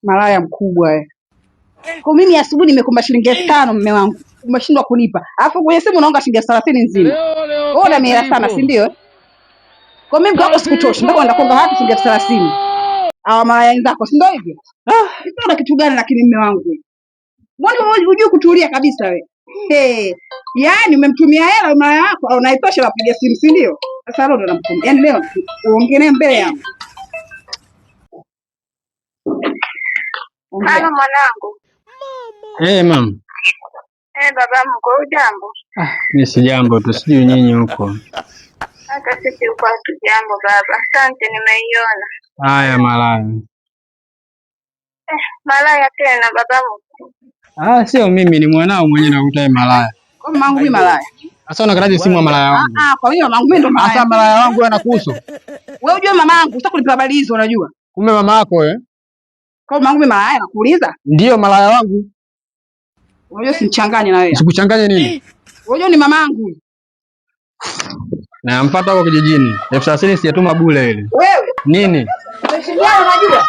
Malaya mkubwa wewe. Kwa mimi asubuhi nimekomba shilingi 5,000 mume wangu. Umeshindwa kunipa. Alafu kwenye simu unaonga shilingi 30 nzima. Wewe una mira sana, si ndio? Kwa mimi mkako sikutoshi. Ndio ndakonga hata shilingi 30. Hawa malaya wenzako, si ndio hivyo? Una kitu gani lakini mume wangu? Mbona hujui kutulia kabisa wewe? Yaani umemtumia hela malaya wako au unaitosha wapiga simu, si ndio? Sasa leo ndo namtumia. Yaani leo uongelee mbele yangu. Halo mwanangu. Mama. Baba mko hujambo? Mimi si jambo tu, sijui nyinyi huko. Hata sisi huko hatujambo baba. Asante, nimeiona. Haya malaya. Malaya tena baba mko? Sio mimi, ni mwanao mwenyewe nakuta malaya. Kwa mamangu mimi malaya. Sasa unakataje simu ya malaya wangu? Kwa hiyo mamangu mimi ndo malaya. Sasa malaya wangu anakuhusu. Wewe unajua mamangu, sitaki kunipa habari hizo unajua. Kumbe mama yako wewe? Kwa mamangu mimi malaya nakuuliza? Ndio malaya wangu. Unajua simchanganye na wewe. Sikuchanganye nini? Unajua ni mamangu. Na mpata huko kijijini. 30,000 sijatuma bure ile. Wewe? Nini? Unajua?